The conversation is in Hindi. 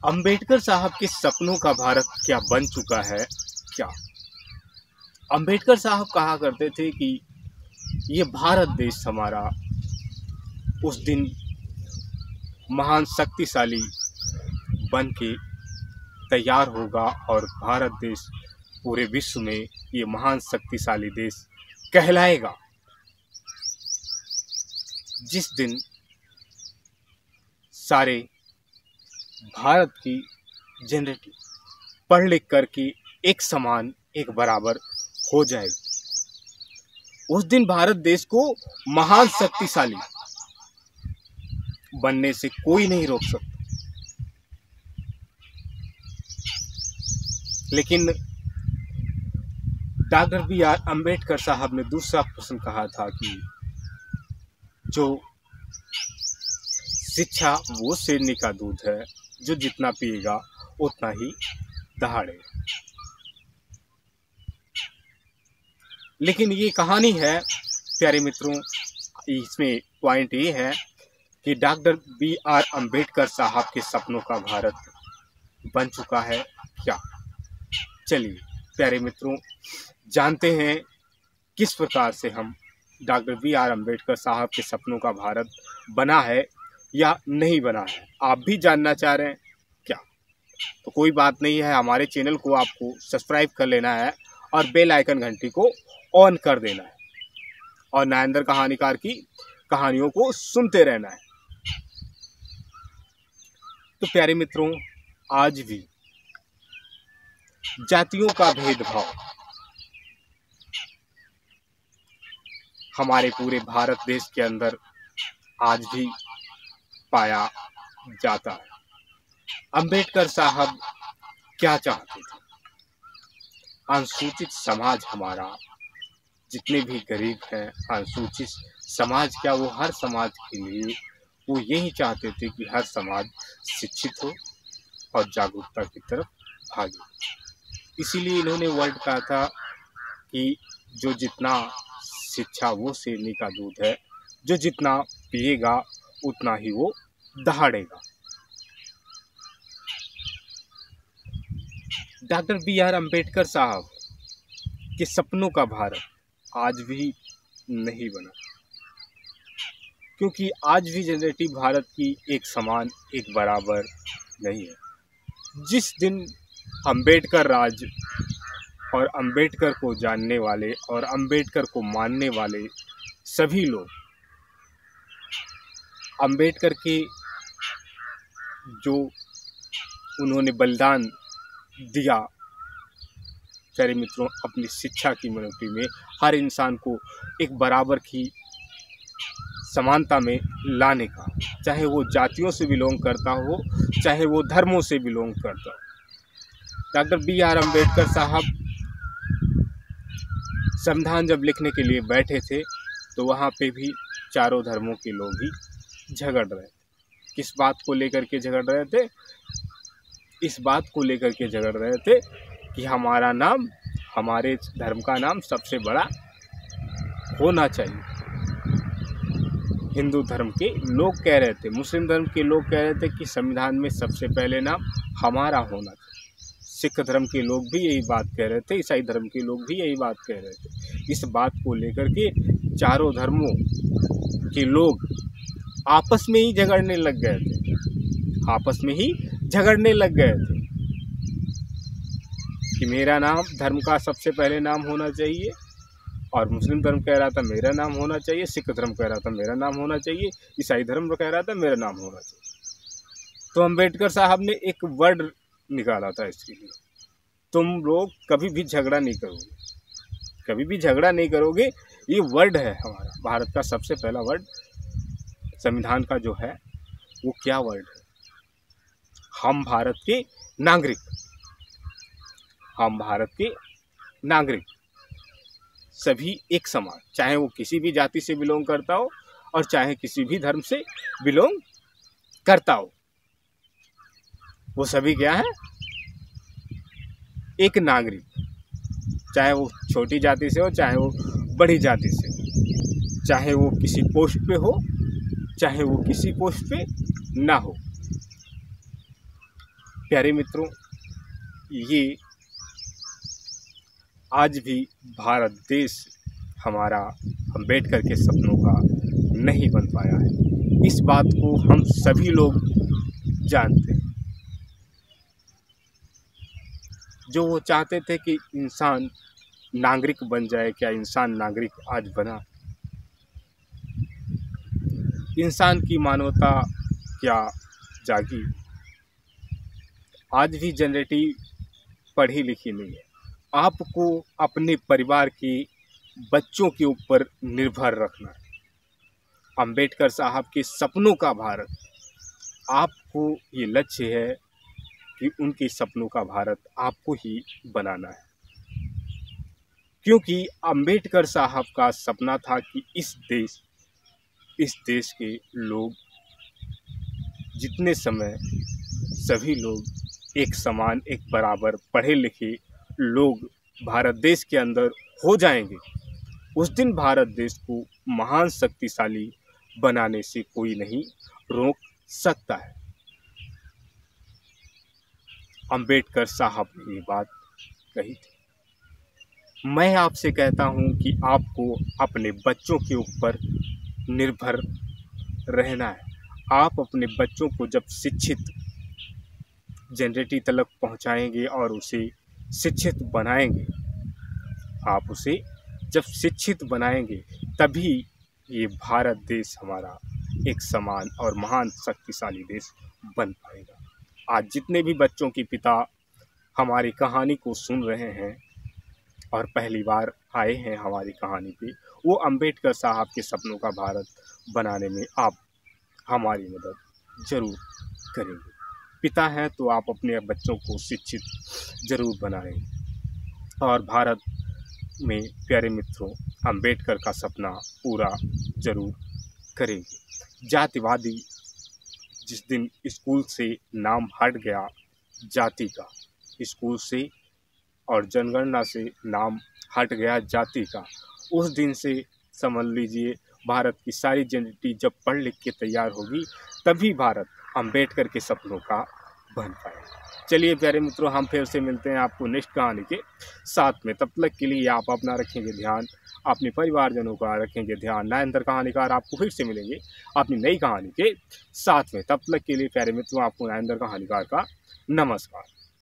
अंबेडकर साहब के सपनों का भारत क्या बन चुका है क्या? अंबेडकर साहब कहा करते थे कि ये भारत देश हमारा उस दिन महान शक्तिशाली बन के तैयार होगा और भारत देश पूरे विश्व में ये महान शक्तिशाली देश कहलाएगा। जिस दिन सारे भारत की जनरेटिव पढ़ लिख करके एक समान एक बराबर हो जाएगी, उस दिन भारत देश को महान शक्तिशाली बनने से कोई नहीं रोक सकता। लेकिन डॉक्टर B.R. अम्बेडकर साहब ने दूसरा प्रश्न कहा था कि जो शिक्षा वो शेरनी का दूध है, जो जितना पिएगा उतना ही दहाड़ेगा। लेकिन ये कहानी है प्यारे मित्रों, इसमें पॉइंट ये है कि डॉक्टर B.R. अम्बेडकर साहब के सपनों का भारत बन चुका है क्या? चलिए प्यारे मित्रों, जानते हैं किस प्रकार से हम डॉक्टर B.R. अम्बेडकर साहब के सपनों का भारत बना है या नहीं बना है। आप भी जानना चाह रहे हैं क्या? तो कोई बात नहीं है, हमारे चैनल को आपको सब्सक्राइब कर लेना है और बेल आइकन घंटी को ऑन कर देना है और नरेंद्र कहानीकार की कहानियों को सुनते रहना है। तो प्यारे मित्रों, आज भी जातियों का भेदभाव हमारे पूरे भारत देश के अंदर आज भी पाया जाता है। अंबेडकर साहब क्या चाहते थे? अनुसूचित समाज हमारा, जितने भी गरीब हैं, अनुसूचित समाज क्या, वो हर समाज के लिए वो यही चाहते थे कि हर समाज शिक्षित हो और जागरूकता की तरफ भागे। इसीलिए इन्होंने वर्ड कहा था कि जो जितना शिक्षा वो शेरनी का दूध है, जो जितना पिएगा उतना ही वो दहाड़ेगा। Doctor B.R. अम्बेडकर साहब के सपनों का भारत आज भी नहीं बना, क्योंकि आज भी जनरेटिव भारत की एक समान एक बराबर नहीं है। जिस दिन अम्बेडकर राज और अम्बेडकर को जानने वाले और अम्बेडकर को मानने वाले सभी लोग अम्बेडकर के जो उन्होंने बलिदान दिया, प्यारे मित्रों, अपनी शिक्षा की मनुष्य में हर इंसान को एक बराबर की समानता में लाने का, चाहे वो जातियों से बिलोंग करता हो, चाहे वो धर्मों से बिलोंग करता हो। Doctor B.R. अम्बेडकर साहब संविधान जब लिखने के लिए बैठे थे तो वहाँ पे भी चारों धर्मों के लोग ही झगड़ रहे थे। किस बात को लेकर के झगड़ रहे थे? इस बात को लेकर के झगड़ रहे थे कि हमारा नाम, हमारे धर्म का नाम सबसे बड़ा होना चाहिए। हिंदू धर्म के लोग कह रहे थे, मुस्लिम धर्म के लोग कह रहे थे कि संविधान में सबसे पहले नाम हमारा होना चाहिए। सिख धर्म के लोग भी यही बात कह रहे थे, ईसाई धर्म के लोग भी यही बात कह रहे थे। इस बात को लेकर के चारों धर्मों के लोग आपस में ही झगड़ने लग गए थे, आपस में ही झगड़ने लग गए थे कि मेरा नाम धर्म का सबसे पहले नाम होना चाहिए, और मुस्लिम धर्म कह रहा था मेरा नाम होना चाहिए, सिख धर्म कह रहा था मेरा नाम होना चाहिए, ईसाई धर्म कह रहा था मेरा नाम होना चाहिए। तो अम्बेडकर साहब ने एक वर्ड निकाला था इसके लिए, तुम लोग कभी भी झगड़ा नहीं करोगे, कभी भी झगड़ा नहीं करोगे। ये वर्ड है हमारा भारत का सबसे पहला वर्ड, संविधान का जो है वो क्या वर्ड है? हम भारत के नागरिक, हम भारत के नागरिक सभी एक समान, चाहे वो किसी भी जाति से बिलोंग करता हो और चाहे किसी भी धर्म से बिलोंग करता हो, वो सभी क्या है? एक नागरिक, चाहे वो छोटी जाति से हो, चाहे वो बड़ी जाति से हो, चाहे वो किसी पोस्ट पे हो, चाहे वो किसी पोस्ट पे ना हो। प्यारे मित्रों, ये आज भी भारत देश हमारा अम्बेडकर के सपनों का नहीं बन पाया है। इस बात को हम सभी लोग जानते हैं। जो वो चाहते थे कि इंसान नागरिक बन जाए, क्या इंसान नागरिक आज बना? इंसान की मानवता क्या जागी? आज भी जनरेटिव पढ़ी लिखी नहीं है। आपको अपने परिवार के बच्चों के ऊपर निर्भर रखना है। अम्बेडकर साहब के सपनों का भारत, आपको ये लक्ष्य है कि उनके सपनों का भारत आपको ही बनाना है। क्योंकि अम्बेडकर साहब का सपना था कि इस देश के लोग जितने समय सभी लोग एक समान, एक बराबर पढ़े लिखे लोग भारत देश के अंदर हो जाएंगे, उस दिन भारत देश को महान शक्तिशाली बनाने से कोई नहीं रोक सकता है। अम्बेडकर साहब ने ये बात कही थी। मैं आपसे कहता हूँ कि आपको अपने बच्चों के ऊपर निर्भर रहना है। आप अपने बच्चों को जब शिक्षित जनरेटिव तक पहुँचाएंगे और उसे शिक्षित बनाएंगे, आप उसे जब शिक्षित बनाएंगे तभी ये भारत देश हमारा एक समान और महान शक्तिशाली देश बन पाएगा। आज जितने भी बच्चों के पिता हमारी कहानी को सुन रहे हैं और पहली बार आए हैं हमारी कहानी पे, वो अम्बेडकर साहब के सपनों का भारत बनाने में आप हमारी मदद ज़रूर करेंगे। पिता हैं तो आप अपने बच्चों को शिक्षित ज़रूर बनाएं और भारत में प्यारे मित्रों अम्बेडकर का सपना पूरा ज़रूर करेंगे। जातिवादी जिस दिन स्कूल से नाम हट गया जाति का, स्कूल से और जनगणना से नाम हट गया जाति का, उस दिन से समझ लीजिए भारत की सारी जनरेटिव जब पढ़ लिख के तैयार होगी तभी भारत अम्बेडकर के सपनों का बन पाएगा। चलिए प्यारे मित्रों, हम फिर से मिलते हैं आपको नेक्स्ट कहानी के साथ में। तब तक के लिए आप अपना रखेंगे ध्यान, अपने परिवारजनों का रखेंगे ध्यान। नरेंद्र कहानीकार आपको फिर से मिलेंगे अपनी नई कहानी के साथ में। तब तक के लिए प्यारे मित्रों, आपको नरेंद्र कहानीकार का नमस्कार।